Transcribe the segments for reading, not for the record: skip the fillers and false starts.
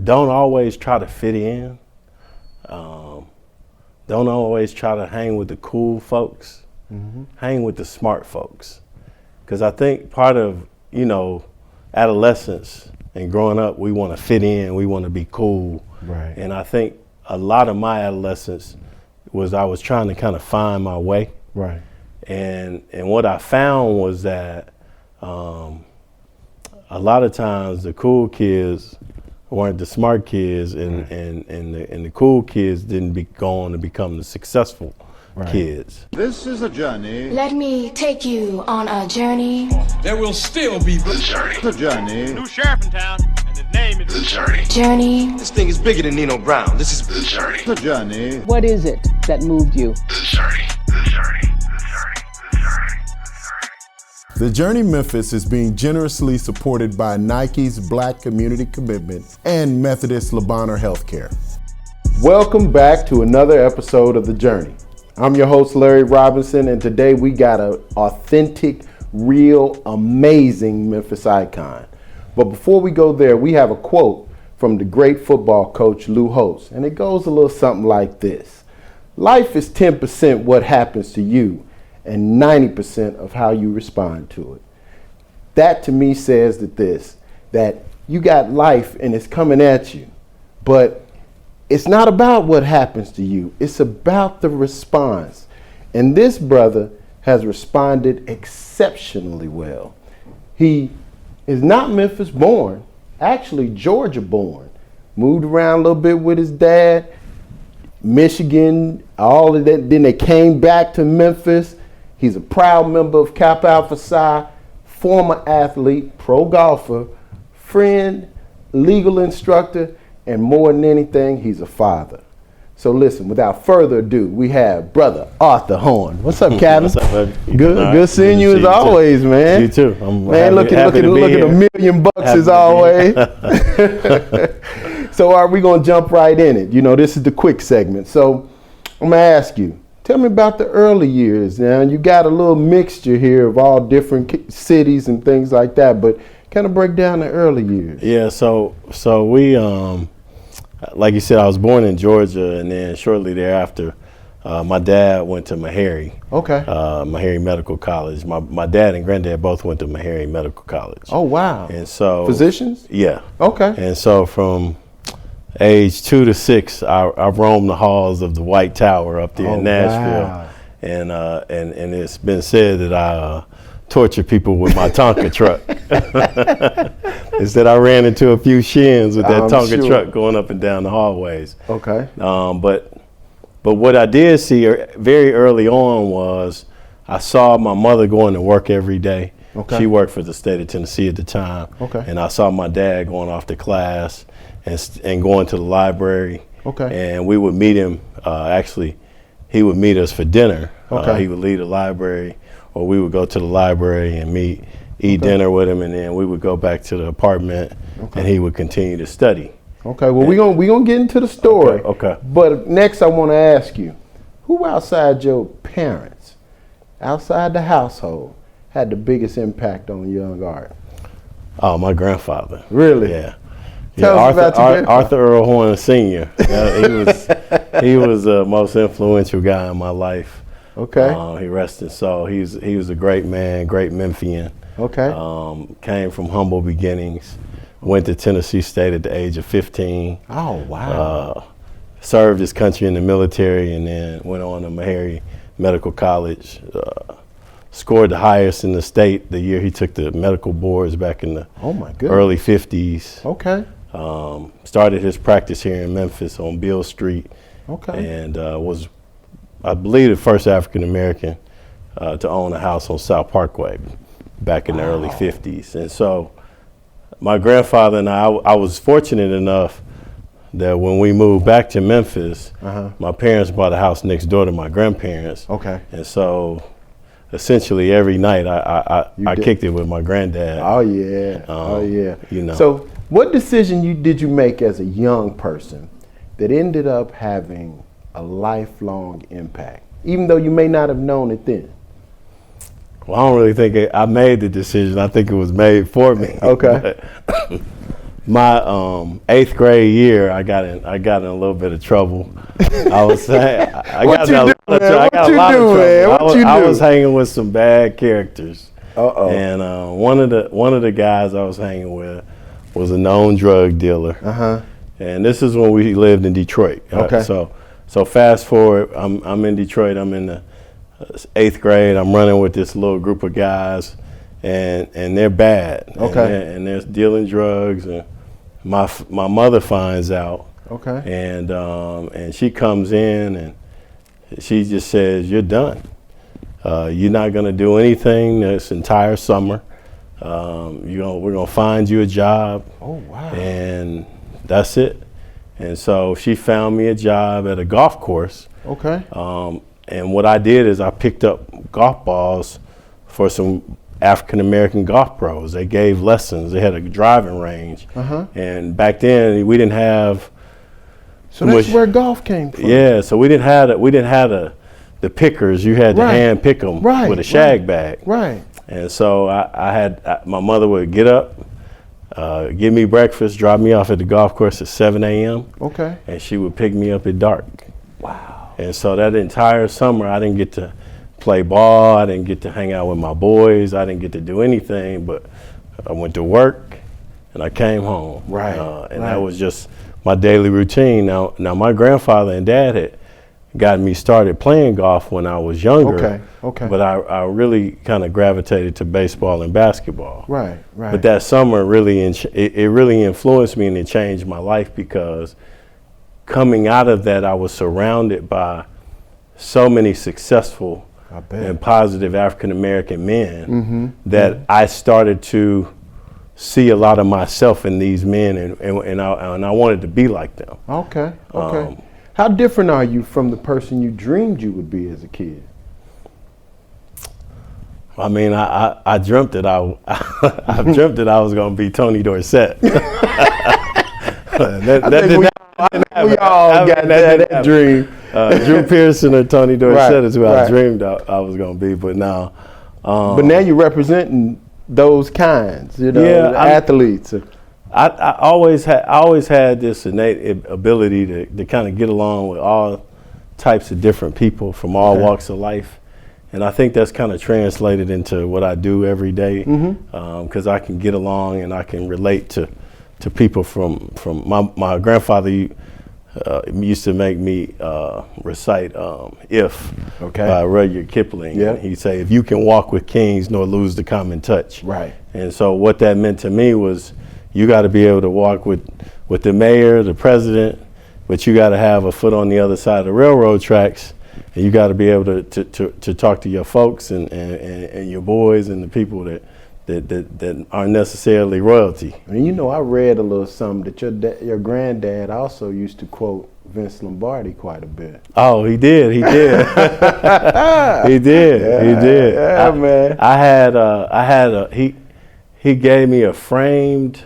don't always try to fit in. Don't always try to hang with the cool folks. Hang with the smart folks. Because I think part of, adolescence and growing up, we want to fit in, we want to be cool. Right. And I think a lot of my adolescence was I was trying to kind of find my way. Right. And what I found was that a lot of times the cool kids weren't the smart kids, and the cool kids didn't go on to become the successful kids. This is a journey. Let me take you on a journey. There will still be the journey. The journey. New sheriff in town, and his name is The journey. Journey. This thing is bigger than Nino Brown. This is the journey. The journey. What is it that moved you? The journey. The journey. The Journey Memphis is being generously supported by Nike's Black Community Commitment and Methodist Labanner Healthcare. Welcome back to another episode of The Journey. I'm your host, Larry Robinson, and today we got an authentic, real, amazing Memphis icon. But before we go there, we have a quote from the great football coach, Lou Holtz, and it goes a little something like this. Life is 10% what happens to you and 90% of how you respond to it. That to me says that you got life and it's coming at you, but it's not about what happens to you. It's about the response. And this brother has responded exceptionally well. He is not Memphis born, actually Georgia born. Moved around a little bit with his dad, Michigan, all of that. Then they came back to Memphis. He's a proud member of Kappa Alpha Psi, former athlete, pro golfer, friend, legal instructor, and more than anything, he's a father. So listen, without further ado, we have brother Arthur Horne. What's up, Captain? What's up, buddy? Good seeing you as always, man. You too. I'm Man, look at $1 million as always. So are we gonna jump right in it? This is the quick segment. So I'm gonna ask you, tell me about the early years. Now, you got a little mixture here of all different cities and things like that, but kind of break down the early years. Yeah, so we, like you said, I was born in Georgia, and then shortly thereafter, my dad went to Meharry. Okay. Meharry Medical College. My dad and granddad both went to Meharry Medical College. Oh, wow. And so. Physicians? Yeah. Okay. And so from age 2 to 6, I roamed the halls of the White Tower up there in Nashville. Wow. And it's been said that I torture people with my Tonka truck. Instead, I ran into a few shins with that Tonka truck going up and down the hallways. Okay. But what I did see very early on was I saw my mother going to work every day. Okay. She worked for the state of Tennessee at the time. Okay. And I saw my dad going off to class and going to the library. Okay. And we would meet him. Actually, he would meet us for dinner. Okay. He would leave the library, or we would go to the library and eat dinner with him, and then we would go back to the apartment, and he would continue to study. Okay. Well, we gonna get into the story. Okay. But next, I want to ask you, who outside your parents, outside the household, had the biggest impact on young Art? Oh, my grandfather. Really? Yeah. Tell us about your grandfather. Arthur Earl Horne Sr. He was the most influential guy in my life. Okay. He rested soul. He was a great man, great Memphian. Okay. Came from humble beginnings. Went to Tennessee State at the age of 15. Oh, wow. Served his country in the military, and then went on to Meharry Medical College. Scored the highest in the state the year he took the medical boards back in the early 50s. Okay. Started his practice here in Memphis on Beale Street. Okay. And was, I believe, the first African American to own a house on South Parkway back in the early 50s. And so my grandfather and I was fortunate enough that when we moved back to Memphis, my parents bought a house next door to my grandparents. Okay. And so essentially every night I kicked it with my granddad. Oh, yeah. You know. So what decision did you make as a young person that ended up having a lifelong impact, even though you may not have known it then? Well, I don't really think I made the decision. I think it was made for me. Okay. my 8th grade year, I got in a little bit of trouble. I was saying, I got in a lot of trouble. I was hanging with some bad characters. And one of the guys I was hanging with was a known drug dealer. And this is when we lived in Detroit. Okay. So fast forward, I'm in Detroit. I'm in the 8th grade. I'm running with this little group of guys, and they're bad. Okay. And they're dealing drugs, and my mother finds out. Okay. And she comes in and she just says, "You're done. You're not gonna do anything this entire summer. We're gonna find you a job." Oh, wow. And that's it. And so she found me a job at a golf course. Okay. And what I did is I picked up golf balls for some African American golf pros. They gave lessons. They had a driving range. And back then we didn't have. So that's where golf came from. Yeah. So we didn't have the pickers. You had to hand pick them with a shag bag. Right. And so my mother would get up, give me breakfast, drop me off at the golf course at 7 a.m. Okay. And she would pick me up at dark. Wow. And so that entire summer, I didn't get to play ball. I didn't get to hang out with my boys. I didn't get to do anything, but I went to work and I came home. Right. That was just my daily routine. Now my grandfather and dad had got me started playing golf when I was younger. Okay. But I really kind of gravitated to baseball and basketball. Right. But that summer really influenced me, and it changed my life, because coming out of that, I was surrounded by so many successful and positive African American men that I started to see a lot of myself in these men, and I wanted to be like them. Okay. How different are you from the person you dreamed you would be as a kid? I mean, I dreamt that I dreamt that I was going to be Tony Dorsett. We all got that dream. Drew Pearson or Tony Dorsett is who I dreamed I was going to be, but now. But now you're representing those kinds, athletes. I always had this innate ability to kind of get along with all types of different people from all walks of life. And I think that's kind of translated into what I do every day, because I can get along and I can relate to people from my grandfather used to make me recite "If" by Rudyard Kipling. Yeah. He'd say, "If you can walk with kings nor lose the common touch." Right. And so what that meant to me was, you got to be able to walk with the mayor, the president, but you got to have a foot on the other side of the railroad tracks, and you got to be able to talk to your folks and your boys and the people that aren't necessarily royalty. And I read a little something that your granddad also used to quote Vince Lombardi quite a bit. Oh, he did. He did. He did. Yeah, man. He gave me a framed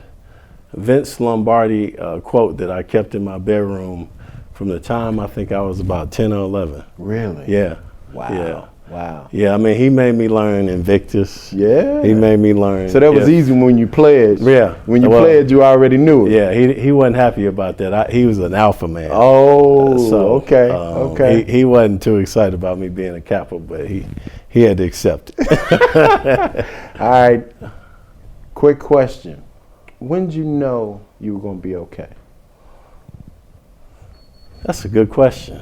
Vince Lombardi quote that I kept in my bedroom from the time I think I was about 10 or 11. Really? Yeah. Wow. Yeah. Wow. Yeah, I mean, he made me learn Invictus. Yeah. He made me learn. So that was easy when you pledged. Yeah. When you pledged, you already knew it. Yeah, he wasn't happy about that. He was an alpha man. Oh, okay. He wasn't too excited about me being a Kappa, but he had to accept it. All right. Quick question. When did you know you were going to be okay? That's a good question.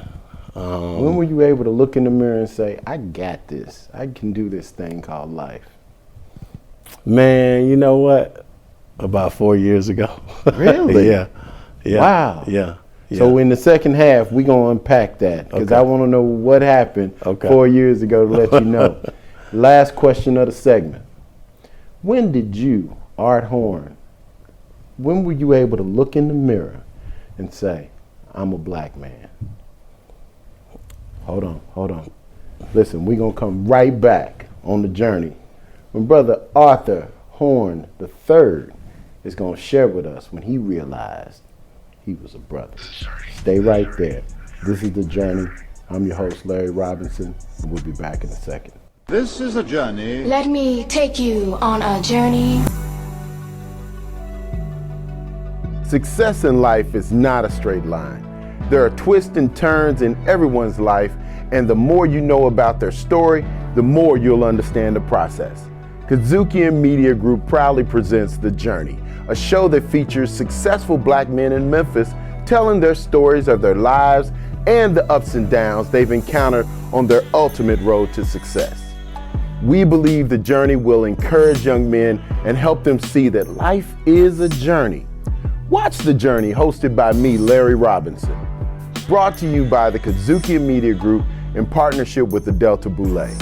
When were you able to look in the mirror and say, I got this. I can do this thing called life? Man, you know what? About 4 years ago. Really? Yeah. Wow. Yeah. So in the second half, we're going to unpack that, because I want to know what happened 4 years ago to let you know. Last question of the segment. When did you, Art Horne, when were you able to look in the mirror and say, I'm a black man? Hold on. Listen, we're going to come right back on the journey when Brother Arthur Horne III is going to share with us when he realized he was a brother. Stay right there. This is The Journey. I'm your host, Larry Robinson, and we'll be back in a second. This is a journey. Let me take you on a journey. Success in life is not a straight line. There are twists and turns in everyone's life, and the more you know about their story, the more you'll understand the process. Kazuki Media Group proudly presents The Journey, a show that features successful black men in Memphis telling their stories of their lives and the ups and downs they've encountered on their ultimate road to success. We believe The Journey will encourage young men and help them see that life is a journey. Watch The Journey, hosted by me, Larry Robinson. Brought to you by the Kazuki Media Group in partnership with the Delta Boulé.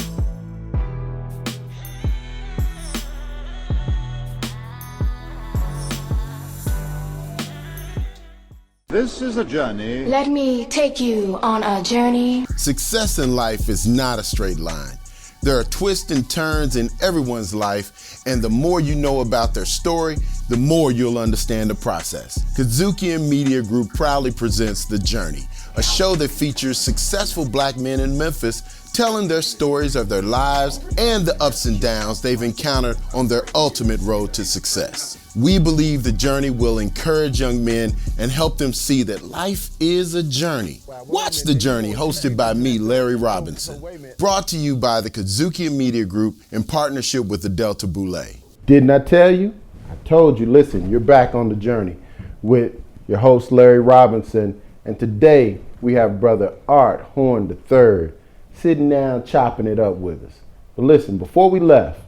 This is a journey. Let me take you on a journey. Success in life is not a straight line. There are twists and turns in everyone's life, and the more you know about their story, the more you'll understand the process. Kazuki Media Group proudly presents The Journey, a show that features successful black men in Memphis telling their stories of their lives and the ups and downs they've encountered on their ultimate road to success. We believe The Journey will encourage young men and help them see that life is a journey. Watch The Journey, hosted by me, Larry Robinson. Brought to you by the Kazuki Media Group in partnership with the Delta Boulé. Didn't I tell you? I told you. Listen, you're back on The Journey with your host, Larry Robinson. And today we have Brother Art Horne III sitting down chopping it up with us. But listen, before we left,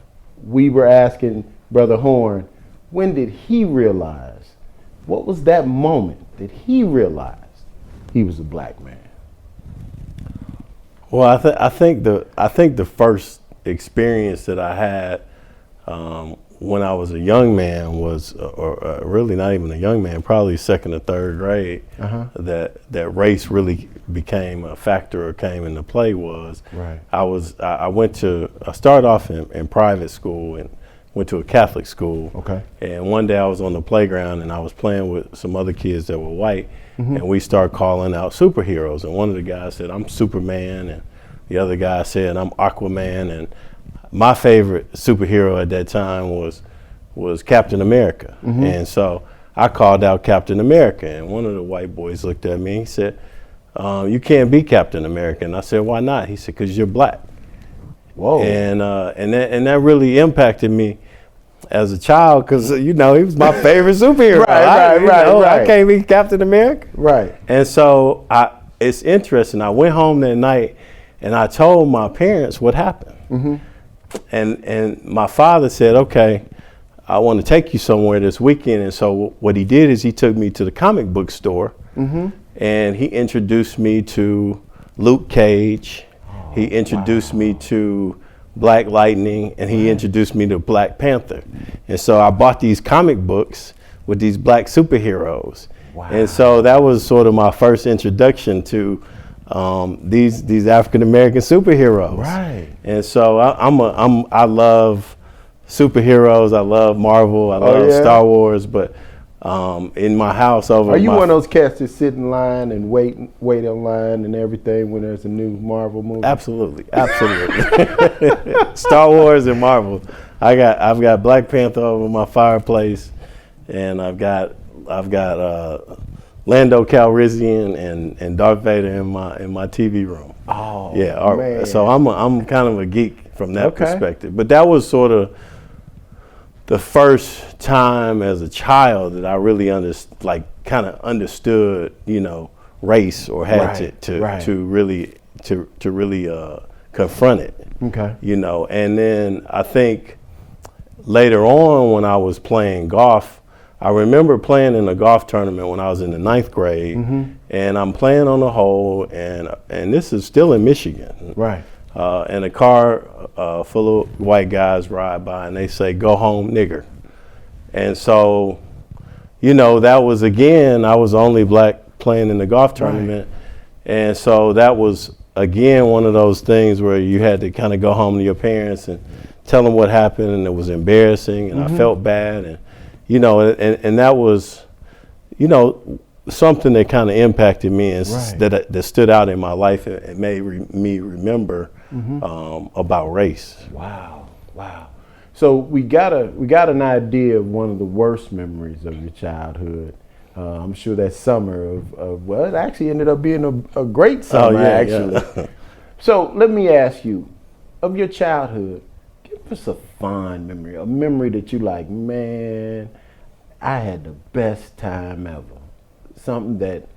we were asking Brother Horne, when did he realize, what was that moment that he realized he was a black man? Well, I think the first experience that I had when I was a young man was, or really not even a young man, probably second or third grade, that race really became a factor or came into play was, Right. I started off in private school and went to a Catholic school. Okay. And one day I was on the playground and I was playing with some other kids that were white, and we started calling out superheroes. And one of the guys said, "I'm Superman," and the other guy said, "I'm Aquaman." And my favorite superhero at that time was Captain America. And so I called out Captain America, and one of the white boys looked at me and he said, "You can't be Captain America." And I said, "Why not?" He said, "'Cause you're black." Whoa. And that really impacted me as a child, because he was my favorite superhero. Right. I can't be Captain America. Right. And so it's interesting. I went home that night and I told my parents what happened. And my father said, "Okay, I want to take you somewhere this weekend." And so what he did is he took me to the comic book store, and he introduced me to Luke Cage. He introduced me to Black Lightning, and he introduced me to Black Panther. And so I bought these comic books with these black superheroes. And so that was sort of my first introduction to these African American superheroes. Right. And so I love superheroes. I love Marvel. I love Star Wars. But in my house Are you one of those cats that sit in line and wait in line and everything when there's a new Marvel movie? Absolutely. Star Wars and Marvel. I've got Black Panther over my fireplace, and I've got Lando Calrissian and Darth Vader in my TV room. Oh, yeah. man. So I'm kind of a geek from that perspective. But that was sort of the first time as a child that I really understood, race, or had to really confront it. Okay. And then I think later on when I was playing golf, I remember playing in a golf tournament when I was in the 9th grade, and I'm playing on the hole, and this is still in Michigan. Right. And a car full of white guys ride by and they say, "Go home, nigger." And so, that was, again, I was the only black playing in the golf tournament. And so that was, again, one of those things where you had to kind of go home to your parents and tell them what happened, and it was embarrassing, and I felt bad. And, and that was, something that kind of impacted me and that stood out in my life and made me remember about race. Wow. So we got an idea of one of the worst memories of your childhood. I'm sure that summer well, it actually ended up being a great summer, actually. Yeah. So let me ask you, of your childhood, give us a fond memory, a memory that you like, man, I had the best time ever. Something that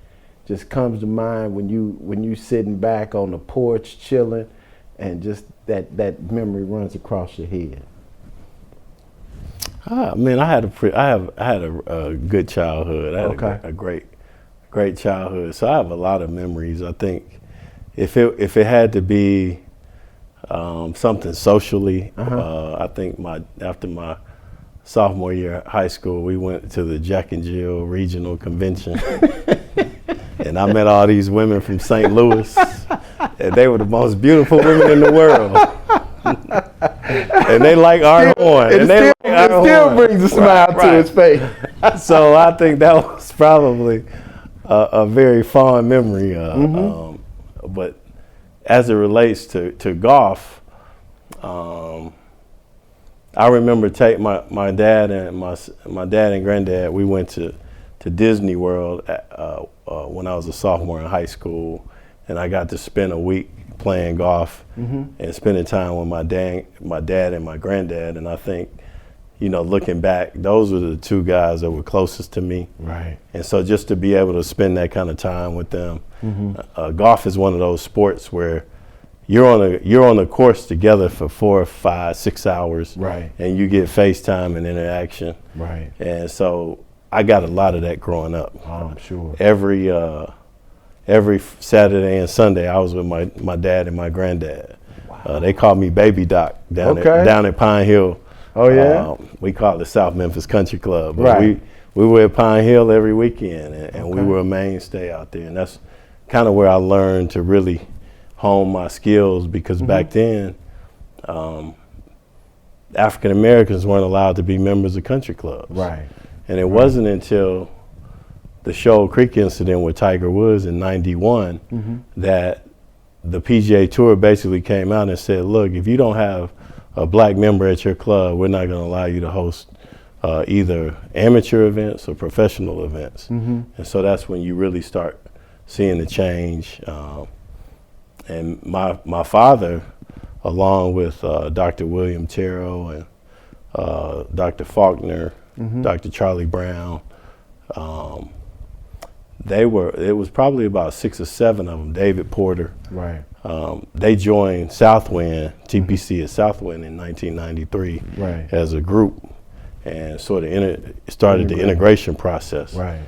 just comes to mind when you sitting back on the porch chilling, and just that memory runs across your head. Man, I had a good childhood. I had a great childhood. So I have a lot of memories. I think if it had to be something socially, I think after my sophomore year at high school, we went to the Jack and Jill Regional Convention, and I met all these women from St. Louis, and they were the most beautiful women in the world. And they like our horn. It still brings a smile to his face. So I think that was probably a very fond memory. But as it relates to golf, I remember my dad and granddad. We went to Disney World when I was a sophomore in high school, and I got to spend a week playing golf and spending time with my dad and my granddad. And I think, looking back, those were the two guys that were closest to me. Right. And so just to be able to spend that kind of time with them, golf is one of those sports where you're on a course together for 4, 5, 6 hours. Right. And you get FaceTime and interaction. Right. And so I got a lot of that growing up. Oh, I'm sure. Every Saturday and Sunday, I was with my dad and my granddad. Wow. They called me Baby Doc down at Pine Hill. Oh, yeah? We call it the South Memphis Country Club. But right. We were at Pine Hill every weekend, and we were a mainstay out there. And that's kind of where I learned to really hone my skills, because back then, African Americans weren't allowed to be members of country clubs. Right. And it wasn't until the Shoal Creek incident with Tiger Woods in '91 that the PGA Tour basically came out and said, look, if you don't have a black member at your club, we're not going to allow you to host either amateur events or professional events. And so that's when you really start seeing the change. And my father, along with Dr. William Terrell and Dr. Faulkner, Dr. Charlie Brown, it was probably about 6 or 7 of them, David Porter. Right. They joined Southwind, TPC at Southwind in 1993 as a group, and sort of started the integration process. Right.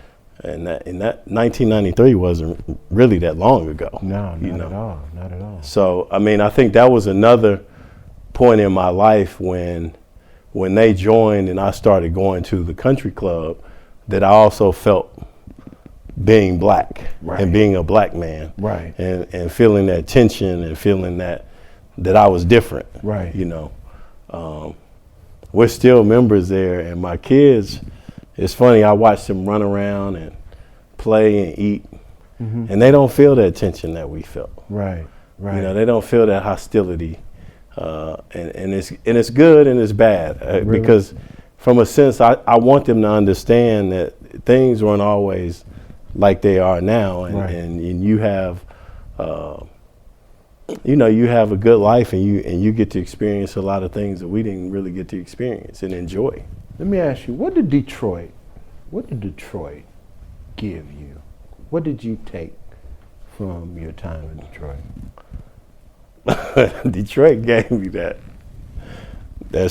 And that 1993 wasn't really that long ago. No, not at all. So, I mean, I think that was another point in my life when they joined and I started going to the country club, that I also felt being black and being a black man, and feeling that tension and feeling that I was different. Right. We're still members there, and my kids, it's funny, I watch them run around and play and eat, and they don't feel that tension that we felt. Right. They don't feel that hostility, and it's good and it's bad, because from a sense, I want them to understand that things weren't always like they are now, and you have, you have a good life, and you get to experience a lot of things that we didn't really get to experience and enjoy. Let me ask you, what did Detroit give you? What did you take from your time in Detroit? Detroit gave me that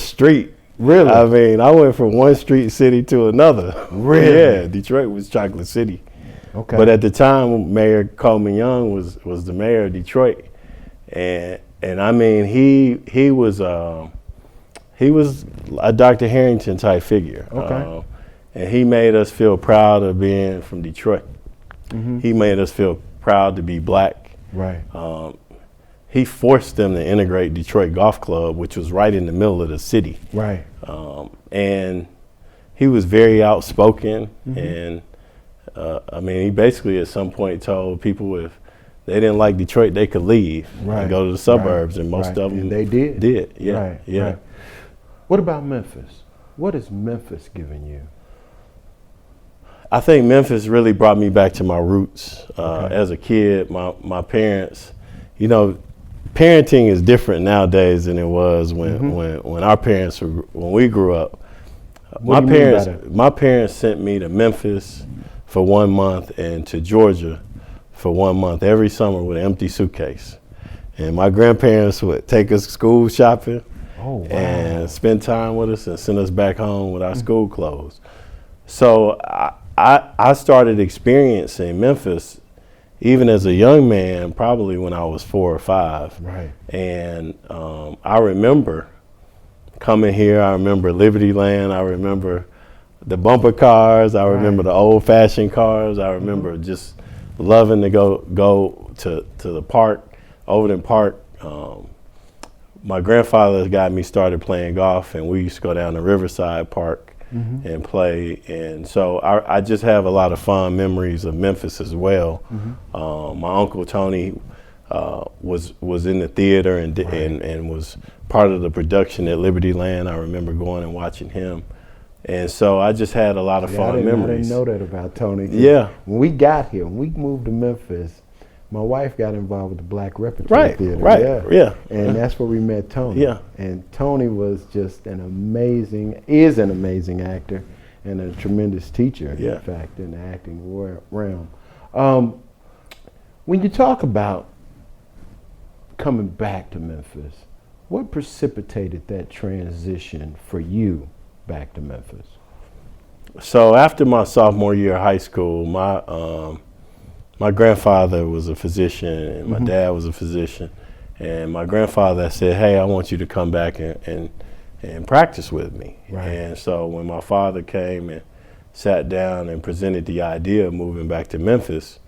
street. Really? I mean, I went from one street city to another. Really? Yeah, Detroit was Chocolate City. Okay. But at the time, Mayor Coleman Young was the mayor of Detroit, and I mean, he was a Dr. Harrington type figure. Okay. And he made us feel proud of being from Detroit. He made us feel proud to be black. Right. He forced them to integrate Detroit Golf Club, which was right in the middle of the city. Right. And he was very outspoken, and I mean, he basically at some point told people if they didn't like Detroit, they could leave and go to the suburbs, and most of them and they did. Yeah. Right. What about Memphis? What has Memphis given you? I think Memphis really brought me back to my roots. As a kid, my parents, you know, parenting is different nowadays than it was when our parents were, when we grew up. My parents sent me to Memphis for 1 month and to Georgia for 1 month every summer with an empty suitcase. And my grandparents would take us school shopping and spend time with us and send us back home with our school clothes. So I started experiencing Memphis even as a young man, probably when I was 4 or 5. Right. And I remember coming here. I remember Liberty Land. I remember the bumper cars. I remember the old-fashioned cars. I remember just loving to go to the park, Overton Park. My grandfather got me started playing golf, and we used to go down to Riverside Park and play. And so I just have a lot of fond memories of Memphis as well. My uncle Tony was in the theater and was part of the production at Liberty Land. I remember going and watching him. And so I just had a lot of fond memories. I didn't know that about Tony. Yeah. When we got here, when we moved to Memphis, my wife got involved with the Black Repertory Theater. Yeah. And that's where we met Tony. Yeah. And Tony was just an amazing actor and a tremendous teacher, in fact, in the acting realm. When you talk about coming back to Memphis, what precipitated that transition for you back to Memphis? So after my sophomore year of high school, my grandfather was a physician and my dad was a physician. And my grandfather said, hey, I want you to come back and practice with me. Right. And so when my father came and sat down and presented the idea of moving back to Memphis,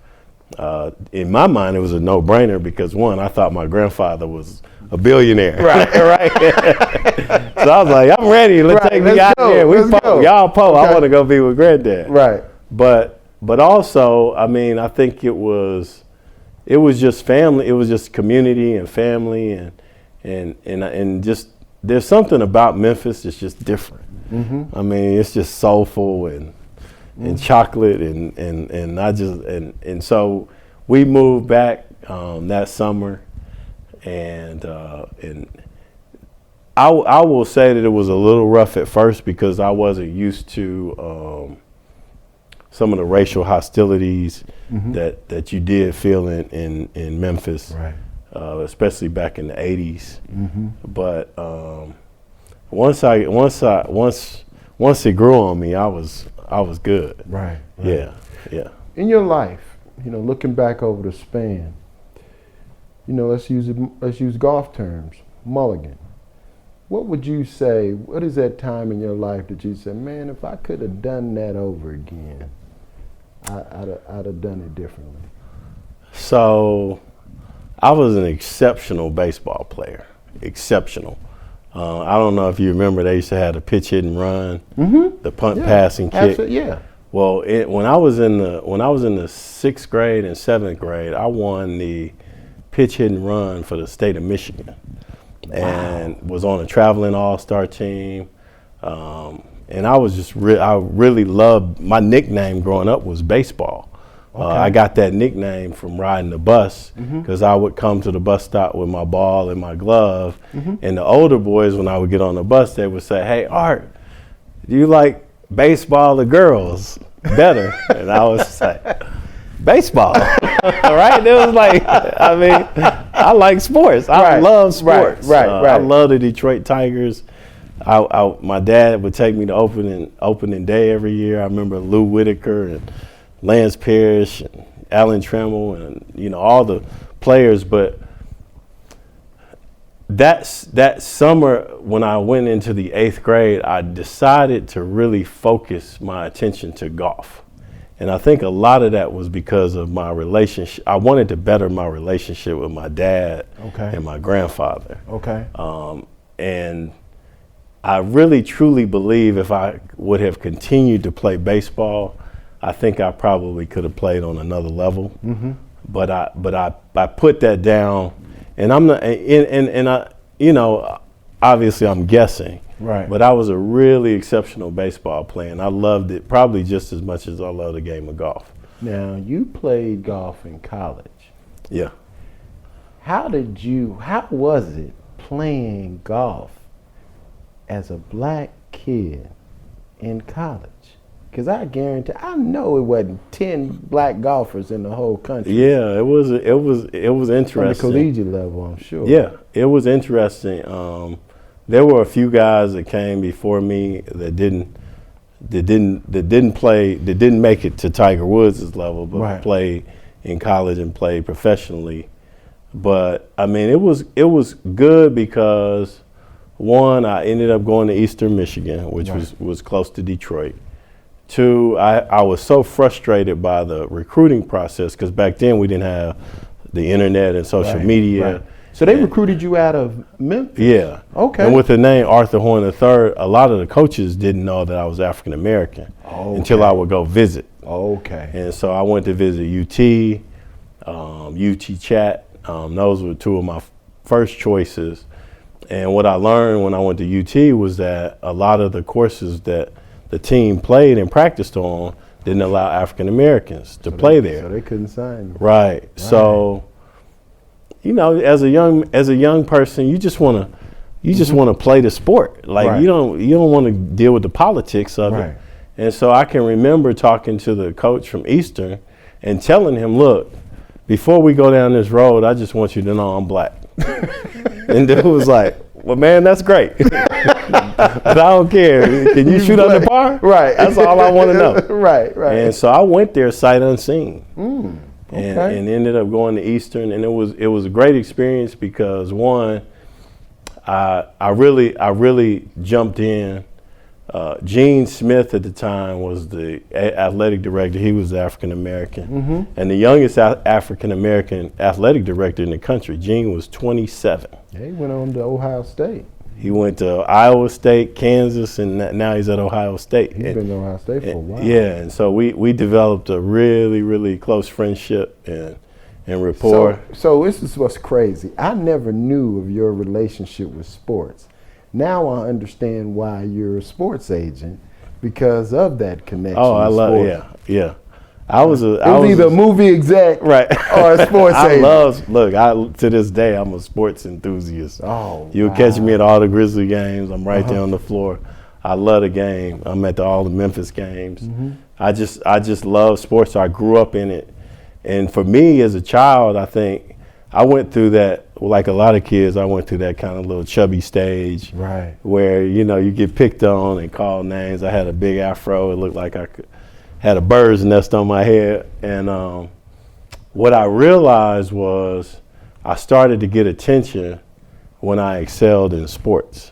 in my mind, it was a no-brainer because, one, I thought my grandfather was a billionaire. Right. So I was like, I'm ready. Let's take me out here. Y'all po. I want to go be with granddad. Right. But also, I mean, I think it was just family. It was just community and family and just there's something about Memphis that's just different. I mean, it's just soulful and chocolate and so we moved back that summer and I will say that it was a little rough at first because I wasn't used to some of the racial hostilities that you did feel in Memphis, right. Especially back in the 80s. But once it grew on me, I was good. Right. Yeah. In your life, looking back over the span, let's use golf terms, Mulligan. What would you say, what is that time in your life that you said, man, if I could have done that over again, I'd have done it differently? So I was an exceptional baseball player, exceptional. I don't know if you remember, they used to have the pitch, hit, and run, the punt, pass, and kick. Absolutely, yeah. Well, when I was in the 6th grade and 7th grade, I won the pitch, hit, and run for the state of Michigan, and was on a traveling all-star team. And I was just I really loved, my nickname growing up was baseball. I got that nickname from riding the bus because I would come to the bus stop with my ball and my glove. And the older boys, when I would get on the bus, they would say, hey, Art, do you like baseball or girls better? And I would say, baseball. Right? It was like, I mean, I like sports. I love sports. Right. I love the Detroit Tigers. My dad would take me to opening day every year. I remember Lou Whitaker and Lance Parrish and Alan Trammell and all the players. But that summer when I went into the 8th grade, I decided to really focus my attention to golf. And I think a lot of that was because of my relationship. I wanted to better my relationship with my dad and my grandfather. And I really truly believe if I would have continued to play baseball, I think I probably could have played on another level. But I put that down, and I'm not, and I, obviously I'm guessing, Right. But I was a really exceptional baseball player, and I loved it probably just as much as I love the game of golf. Now, you played golf in college. Yeah. How was it playing golf as a black kid in college? Because I know it wasn't 10 black golfers in the whole country. Yeah, it was interesting. On the collegiate level, I'm sure. Yeah, it was interesting. There were a few guys that came before me that didn't make it to Tiger Woods' level, but Right. played in college and played professionally. But I mean, it was good because one, I ended up going to Eastern Michigan, which was close to Detroit. Two, I was so frustrated by the recruiting process because back then we didn't have the internet and social media. Right. So they recruited you out of Memphis? Yeah. Okay. And with the name Arthur Horne III, a lot of the coaches didn't know that I was African American until I would go visit. Okay. And so I went to visit UT, UT Chat. Those were two of my first choices. And what I learned when I went to UT was that a lot of the courses that the team played and practiced on didn't allow African Americans to play there. So they couldn't sign you. Right. So, you know, as a young person, you just want to play the sport. Like you don't want to deal with the politics of it. And so I can remember talking to the coach from Eastern and telling him, look, before we go down this road, I just want you to know I'm black. And dude was like, well, man, that's great. But I don't care. Can you shoot on the bar? Right. That's all I want to know. Right. And so I went there sight unseen. Okay. And ended up going to Eastern, and it was a great experience because one, I really jumped in. Gene Smith at the time was the athletic director. He was African American, and the youngest African American athletic director in the country. Gene was 27. He went on to Ohio State. He went to Iowa State, Kansas, and now he's at Ohio State. He's been to Ohio State for a while. Yeah, and so we developed a really, really close friendship and rapport. So this is what's crazy. I never knew of your relationship with sports. Now I understand why you're a sports agent, because of that connection. Oh, I love sports. yeah. I was either a movie exec right or a sports agent. To this day I'm a sports enthusiast. Oh, You'll catch me at all the Grizzly games. I'm right there on the floor. I love the game. I'm at all the Memphis games. I just love sports. So I grew up in it. And for me as a child, I think I went through that, like a lot of kids, I went through that kind of little chubby stage. Right. Where, you get picked on and called names. I had a big afro. It looked like I had a bird's nest on my head. And what I realized was I started to get attention when I excelled in sports.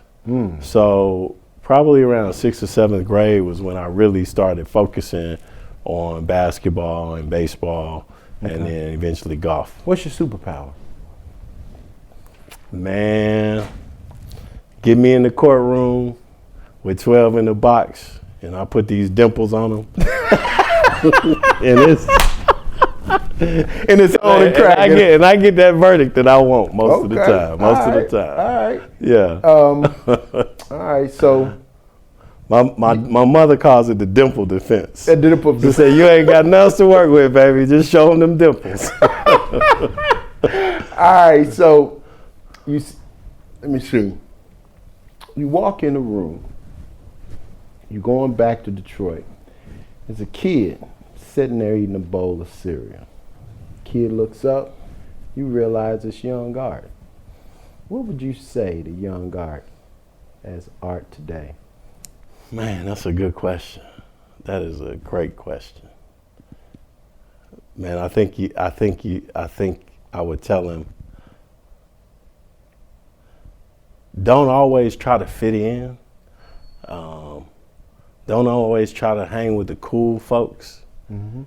So probably around 6th or 7th grade was when I really started focusing on basketball and baseball and then eventually golf. What's your superpower? Man, get me in the courtroom with 12 in the box, and I put these dimples on them. and it's on and crack. And I get that verdict that I want most of the time. All right. Yeah. All right. So my mother calls it the dimple defense. the dimple She said, you ain't got nothing else to work with, baby. Just show them them dimples. All right. So let me see. You walk in the room. You're going back to Detroit. There's a kid sitting there eating a bowl of cereal. Kid looks up. You realize it's young Art. What would you say to young Art as Art today? Man, that's a good question. That is a great question. Man, I think I would tell him, don't always try to fit in. Don't always try to hang with the cool folks.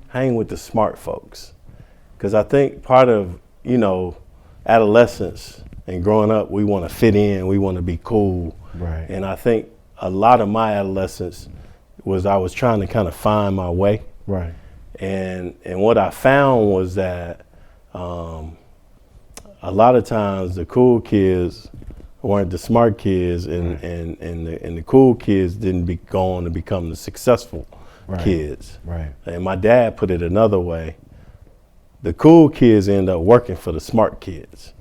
Hang with the smart folks. Because I think part of, adolescence and growing up, we want to fit in, we want to be cool. Right. And I think a lot of my adolescence was I was trying to kind of find my way. Right. And what I found was that a lot of times the cool kids weren't the smart kids, and the cool kids didn't go on to become the successful kids. Right. And my dad put it another way: the cool kids end up working for the smart kids.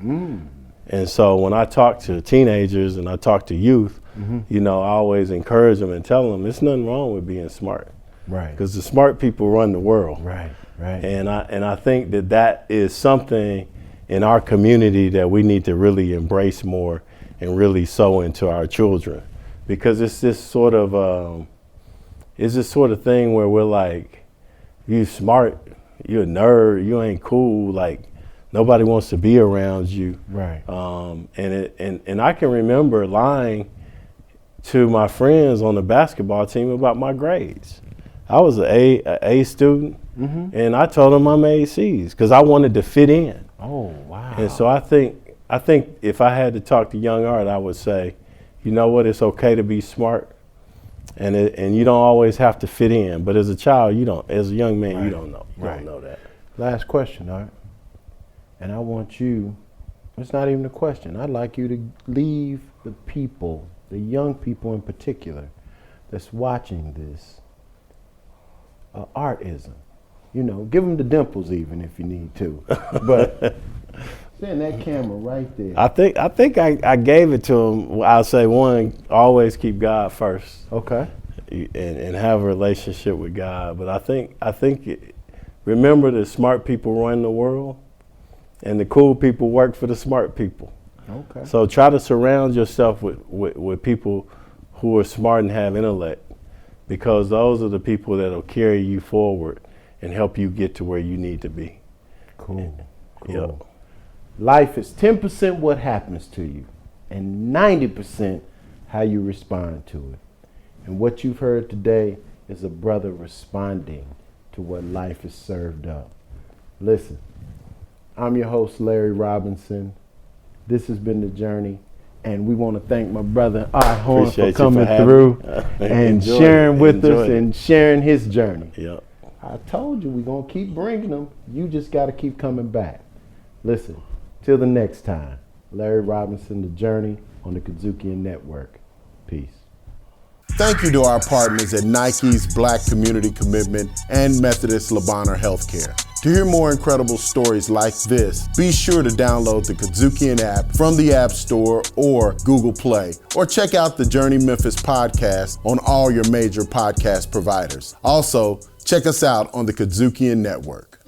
And so when I talk to teenagers and I talk to youth, you know, I always encourage them and tell them there's nothing wrong with being smart. Right. Because the smart people run the world. Right. Right. And I think that is something in our community that we need to really embrace more and really sow into our children, because it's this sort of thing where we're like, you smart, you're a nerd, you ain't cool, like nobody wants to be around you. Right. And I can remember lying to my friends on the basketball team about my grades. I was an A student, and I told them I made C's because I wanted to fit in. Oh, wow. And so I think if I had to talk to young Art, I would say, you know what, it's okay to be smart, and you don't always have to fit in. But as a child, you don't. As a young man, you don't know. You don't know that. Last question, Art. And I want you, it's not even a question, I'd like you to leave the people, the young people in particular, that's watching this, artism. You know, give them the dimples even if you need to. But send that camera right there. I think I gave it to him. I'll say, one, always keep God first. Okay. And have a relationship with God. But I think remember that smart people run the world, and the cool people work for the smart people. Okay. So try to surround yourself with people who are smart and have intellect, because those are the people that'll carry you forward and help you get to where you need to be. Cool. Yep. Life is 10% what happens to you and 90% how you respond to it. And what you've heard today is a brother responding to what life has served up. Listen, I'm your host, Larry Robinson. This has been The Journey, and we want to thank my brother, Art Horne, for coming through and sharing with us and sharing his journey. Yep. I told you we're going to keep bringing them. You just got to keep coming back. Listen, till the next time, Larry Robinson, The Journey on the Kazukian Network. Peace. Thank you to our partners at Nike's Black Community Commitment and Methodist Labanner Healthcare. To hear more incredible stories like this, be sure to download the Kazukian app from the App Store or Google Play, or check out the Journey Memphis podcast on all your major podcast providers. Also, check us out on the Kazukian Network.